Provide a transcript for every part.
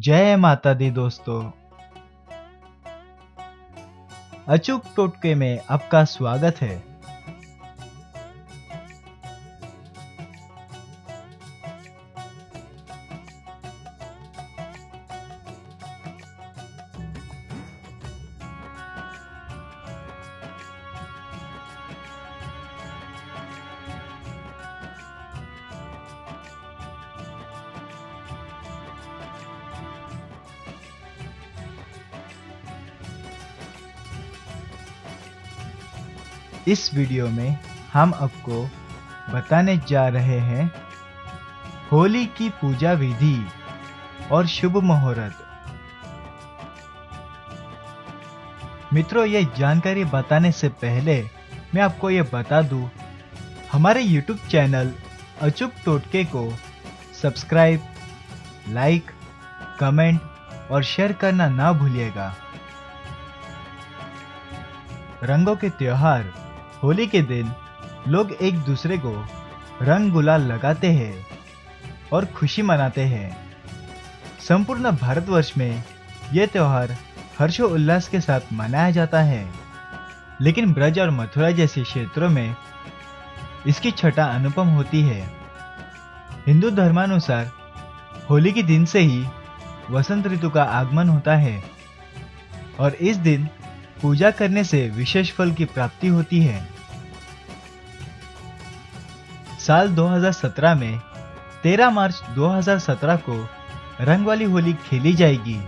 जय माता दी दोस्तों। अचूक टोटके में आपका स्वागत है। इस वीडियो में हम आपको बताने जा रहे हैं होली की पूजा विधि और शुभ मुहूर्त। मित्रों, ये जानकारी बताने से पहले मैं आपको ये बता दूं, हमारे YouTube चैनल अचूक टोटके को सब्सक्राइब, लाइक, कमेंट और शेयर करना ना भूलिएगा। रंगों के त्योहार होली के दिन लोग एक दूसरे को रंग गुलाल लगाते हैं और खुशी मनाते हैं। संपूर्ण भारतवर्ष में यह त्योहार हर्षोल्लास के साथ मनाया जाता है, लेकिन ब्रज और मथुरा जैसे क्षेत्रों में इसकी छटा अनुपम होती है। हिंदू धर्मानुसार होली के दिन से ही वसंत ऋतु का आगमन होता है और इस दिन पूजा करने से विशेष फल की प्राप्ति होती है। साल 2017 में 13 मार्च 2017 को रंग वाली होली खेली जाएगी।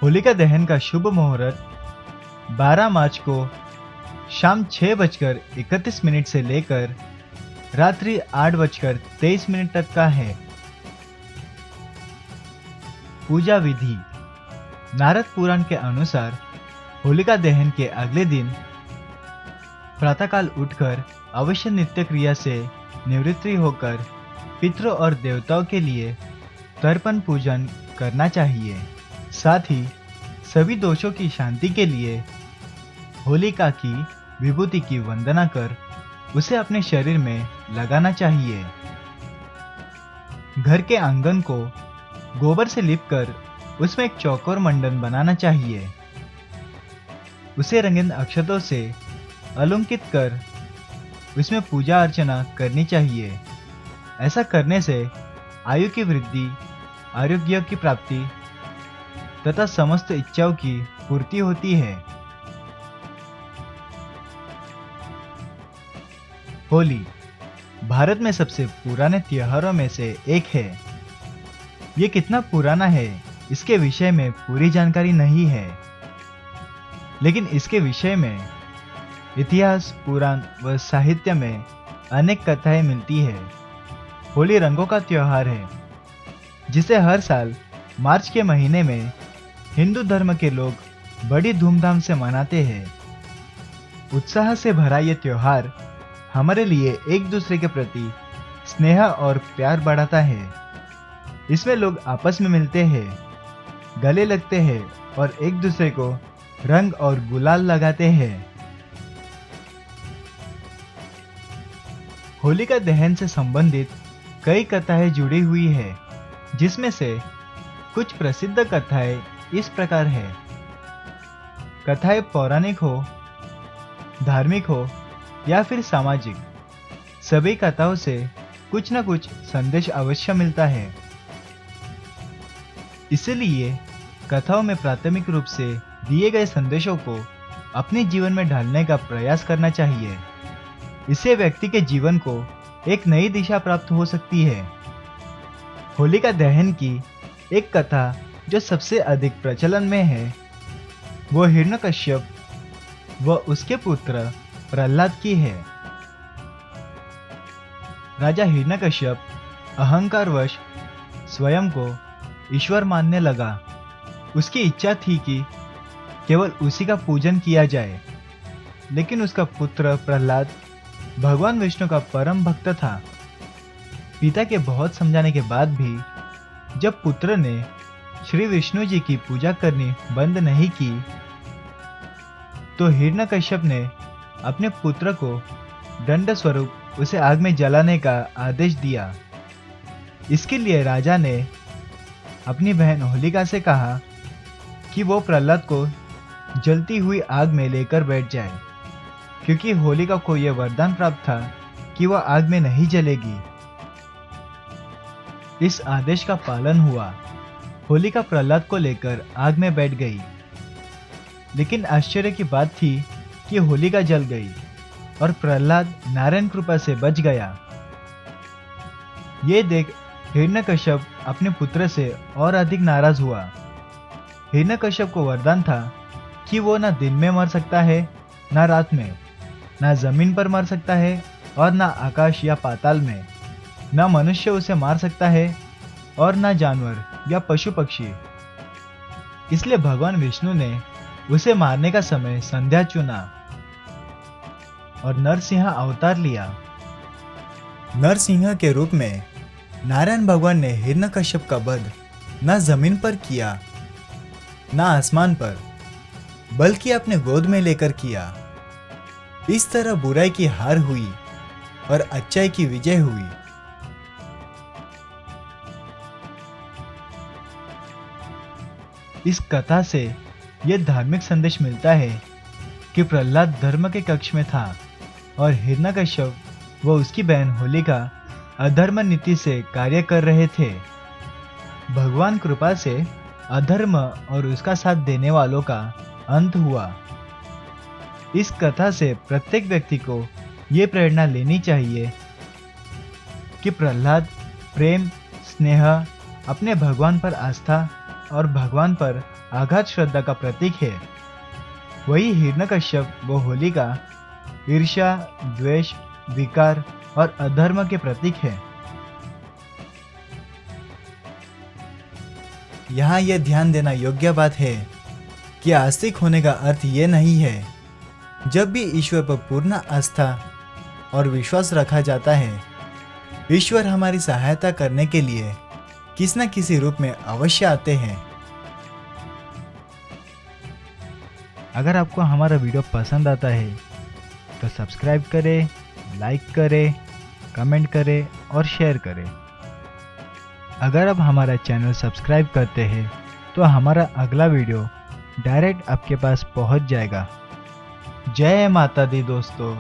होलिका दहन का शुभ मुहूर्त 12 मार्च को शाम 6:31 से लेकर रात्रि 8:23 तक का है। पूजा विधि। नारद पुराण के अनुसार होलिका दहन के अगले दिन प्रातःकाल उठकर अवश्य नित्य क्रिया से निवृत्ति होकर पितरों और देवताओं के लिए तर्पण पूजन करना चाहिए। साथ ही सभी दोषों की शांति के लिए होलिका की विभूति की वंदना कर उसे अपने शरीर में लगाना चाहिए। घर के आंगन को गोबर से लिपकर उसमें एक चौकोर मंडन बनाना चाहिए। उसे रंगीन अक्षतों से अलंकृत कर उसमें पूजा अर्चना करनी चाहिए। ऐसा करने से आयु की वृद्धि, आरोग्य की प्राप्ति तथा समस्त इच्छाओं की पूर्ति होती है। होली भारत में सबसे पुराने त्योहारों में से एक है। ये कितना पुराना है इसके विषय में पूरी जानकारी नहीं है, लेकिन इसके विषय में इतिहास, पुराण व साहित्य में अनेक कथाएं मिलती है। होली रंगों का त्योहार है, जिसे हर साल मार्च के महीने में हिंदू धर्म के लोग बड़ी धूमधाम से मनाते हैं। उत्साह से भरा ये त्योहार हमारे लिए एक दूसरे के प्रति स्नेह और प्यार बढ़ाता है। इसमें लोग आपस में मिलते हैं, गले लगते हैं और एक दूसरे को रंग और गुलाल लगाते हैं। होलिका दहन से संबंधित कई कथाएं जुड़ी हुई है, जिसमें से कुछ प्रसिद्ध कथाएं इस प्रकार है। कथाएं पौराणिक हो, धार्मिक हो या फिर सामाजिक, सभी कथाओं से कुछ न कुछ संदेश अवश्य मिलता है। इसलिए कथाओं में प्राथमिक रूप से दिए गए संदेशों को अपने जीवन में ढालने का प्रयास करना चाहिए। इससे व्यक्ति के जीवन को एक नई दिशा प्राप्त हो सकती है। होलिका दहन की एक कथा जो सबसे अधिक प्रचलन में है, वो हिरण्यकश्यप व उसके पुत्र प्रहलाद की है। राजा हिरण्यकश्यप अहंकारवश स्वयं को ईश्वर मानने लगा। उसकी इच्छा थी कि केवल उसी का पूजन किया जाए, लेकिन उसका पुत्र प्रहलाद भगवान विष्णु का परम भक्त था। पिता के बहुत समझाने के बाद भी जब पुत्र ने श्री विष्णु जी की पूजा करनी बंद नहीं की, तो हिरण्यकश्यप ने अपने पुत्र को दंड स्वरूप उसे आग में जलाने का आदेश दिया। इसके लिए राजा ने अपनी बहन होलिका से कहा कि वो प्रहलाद को जलती हुई आग में लेकर बैठ जाए, क्योंकि होलिका को यह वरदान प्राप्त था कि वह आग में नहीं जलेगी। इस आदेश का पालन हुआ। होलिका प्रहलाद को लेकर आग में बैठ गई, लेकिन आश्चर्य की बात थी कि होलिका जल गई और प्रहलाद नारायण कृपा से बच गया। ये देख हिरण्यकश्यप अपने पुत्र से और अधिक नाराज हुआ। हिरण्यकश्यप को वरदान था कि वो न दिन में मर सकता है, न रात में, न जमीन पर मर सकता है और न आकाश या पाताल में, न मनुष्य उसे मार सकता है और न जानवर या पशु पक्षी। इसलिए भगवान विष्णु ने उसे मारने का समय संध्या चुना और नरसिंह अवतार लिया। नरसिंह के रूप में नारायण भगवान ने हिरण्यकश्यप का वध न जमीन पर किया न आसमान पर, बल्कि अपने गोद में लेकर किया। इस तरह बुराई की हार हुई और अच्छाई की विजय हुई। इस कथा से यह धार्मिक संदेश मिलता है कि प्रहलाद धर्म के कक्ष में था और हिरण्यकश्यप व उसकी बहन होलिका अधर्म नीति से कार्य कर रहे थे। भगवान कृपा से अधर्म और उसका साथ देने वालों का अंत हुआ। इस कथा से प्रत्येक व्यक्ति को ये प्रेरणा लेनी चाहिए कि प्रहलाद प्रेम, स्नेह, अपने भगवान पर आस्था और भगवान पर आगाध श्रद्धा का प्रतीक है। वही हिरण्यकश्यप व होलिका ईर्ष्या, द्वेष, विकार और अधर्म के प्रतीक है। यहाँ यह ध्यान देना योग्य बात है कि आस्तिक होने का अर्थ ये नहीं है। जब भी ईश्वर पर पूर्ण आस्था और विश्वास रखा जाता है, ईश्वर हमारी सहायता करने के लिए किसी न किसी रूप में अवश्य आते हैं। अगर आपको हमारा वीडियो पसंद आता है तो सब्सक्राइब करें, लाइक करें, कमेंट करें और शेयर करें। अगर आप हमारा चैनल सब्सक्राइब करते हैं तो हमारा अगला वीडियो डायरेक्ट आपके पास पहुंच जाएगा। जय माता दी दोस्तों।